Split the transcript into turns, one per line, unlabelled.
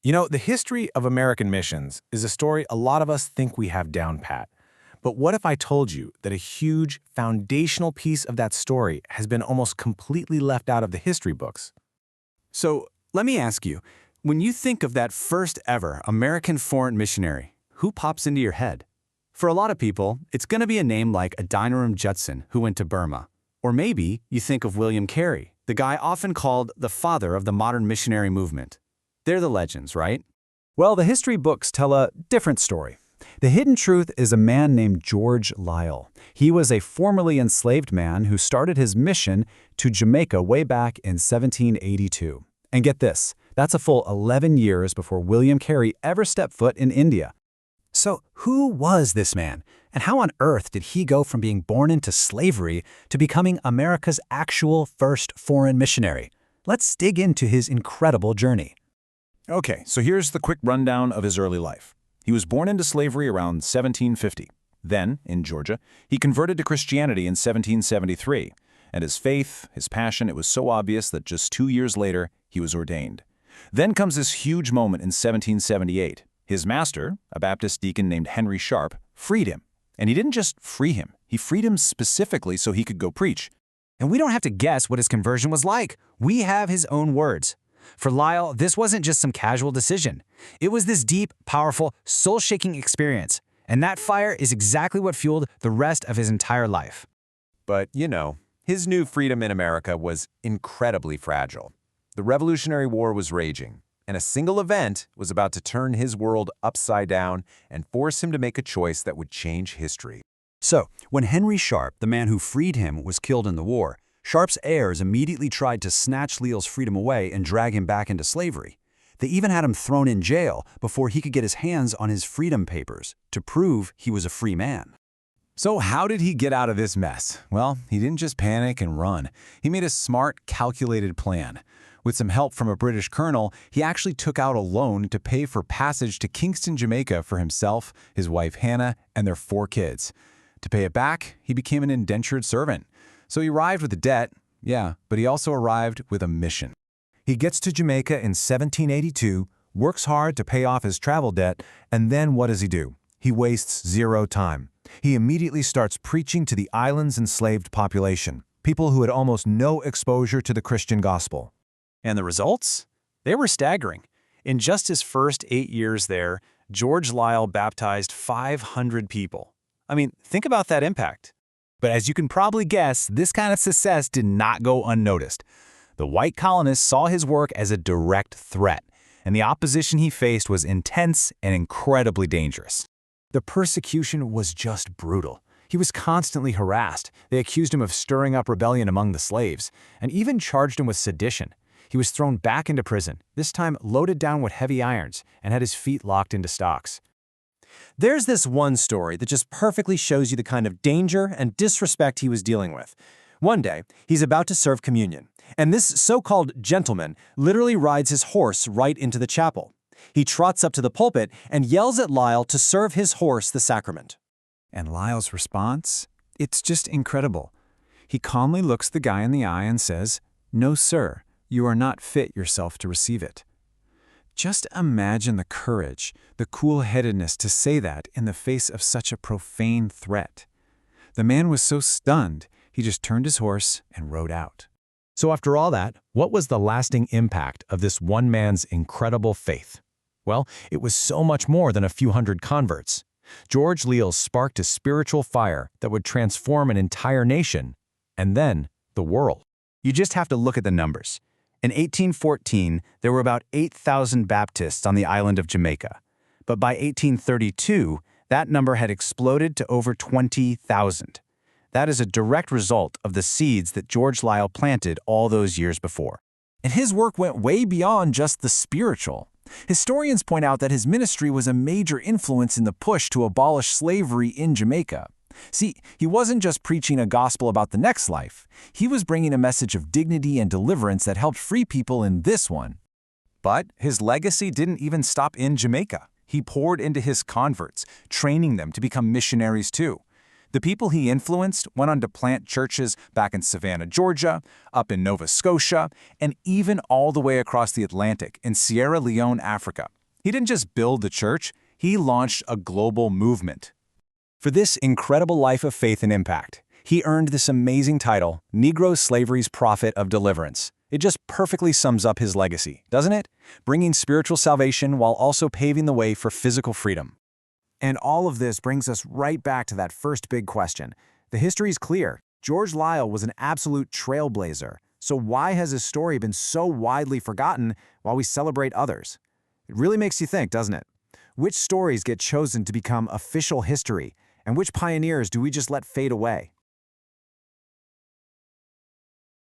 You know, the history of American missions is a story a lot of us think we have down pat. But what if I told you that a huge, foundational piece of that story has been almost completely left out of the history books?
So let me ask you, when you think of that first ever American foreign missionary, who pops into your head? For a lot of people, it's going to be a name like Adoniram Judson, who went to Burma. Or maybe you think of William Carey, the guy often called the father of the modern missionary movement. They're the legends, right?
Well, the history books tell a different story. The hidden truth is a man named George Liele. He was a formerly enslaved man who started his mission to Jamaica way back in 1782. And get this, that's a full 11 years before William Carey ever stepped foot in India. So who was this man? And how on earth did he go from being born into slavery to becoming America's actual first foreign missionary? Let's dig into his incredible journey.
Okay, so here's the quick rundown of his early life. He was born into slavery around 1750. Then, in Georgia, he converted to Christianity in 1773. And his faith, his passion, it was so obvious that just 2 years later, he was ordained. Then comes this huge moment in 1778. His master, a Baptist deacon named Henry Sharp, freed him. And he didn't just free him, he freed him specifically so he could go preach.
And we don't have to guess what his conversion was like. We have his own words. For Liele, this wasn't just some casual decision. It was this deep, powerful, soul-shaking experience. And that fire is exactly what fueled the rest of his entire life.
But, his new freedom in America was incredibly fragile. The Revolutionary War was raging, and a single event was about to turn his world upside down and force him to make a choice that would change history.
So, when Henry Sharp, the man who freed him, was killed in the war, Sharp's heirs immediately tried to snatch Liele's freedom away and drag him back into slavery. They even had him thrown in jail before he could get his hands on his freedom papers to prove he was a free man.
So how did he get out of this mess? Well, he didn't just panic and run. He made a smart, calculated plan. With some help from a British colonel, he actually took out a loan to pay for passage to Kingston, Jamaica for himself, his wife Hannah, and their 4 kids. To pay it back, he became an indentured servant. So he arrived with a debt, yeah, but he also arrived with a mission.
He gets to Jamaica in 1782, works hard to pay off his travel debt, and then what does he do? He wastes zero time. He immediately starts preaching to the island's enslaved population, people who had almost no exposure to the Christian gospel.
And the results? They were staggering. In just his first 8 years there, George Liele baptized 500 people. I mean, think about that impact. But as you can probably guess, this kind of success did not go unnoticed. The white colonists saw his work as a direct threat, and the opposition he faced was intense and incredibly dangerous. The persecution was just brutal. He was constantly harassed. They accused him of stirring up rebellion among the slaves, and even charged him with sedition. He was thrown back into prison, this time loaded down with heavy irons, and had his feet locked into stocks.
There's this one story that just perfectly shows you the kind of danger and disrespect he was dealing with. One day, he's about to serve communion, and this so-called gentleman literally rides his horse right into the chapel. He trots up to the pulpit and yells at Liele to serve his horse the sacrament.
And Liele's response? It's just incredible. He calmly looks the guy in the eye and says, "No, sir, you are not fit yourself to receive it." Just imagine the courage, the cool-headedness to say that in the face of such a profane threat. The man was so stunned, he just turned his horse and rode out.
So after all that, what was the lasting impact of this one man's incredible faith? Well, it was so much more than a few hundred converts. George Liele sparked a spiritual fire that would transform an entire nation, and then the world.
You just have to look at the numbers. In 1814, there were about 8,000 Baptists on the island of Jamaica. But by 1832, that number had exploded to over 20,000. That is a direct result of the seeds that George Liele planted all those years before. And his work went way beyond just the spiritual. Historians point out that his ministry was a major influence in the push to abolish slavery in Jamaica. See, he wasn't just preaching a gospel about the next life. He was bringing a message of dignity and deliverance that helped free people in this one.
But his legacy didn't even stop in Jamaica. He poured into his converts, training them to become missionaries too. The people he influenced went on to plant churches back in Savannah, Georgia, up in Nova Scotia, and even all the way across the Atlantic in Sierra Leone, Africa.
He didn't just build the church, he launched a global movement.
For this incredible life of faith and impact, he earned this amazing title, Negro Slavery's Prophet of Deliverance. It just perfectly sums up his legacy, doesn't it? Bringing spiritual salvation while also paving the way for physical freedom.
And all of this brings us right back to that first big question. The history is clear. George Liele was an absolute trailblazer. So why has his story been so widely forgotten while we celebrate others? It really makes you think, doesn't it? Which stories get chosen to become official history, and which pioneers do we just let fade away?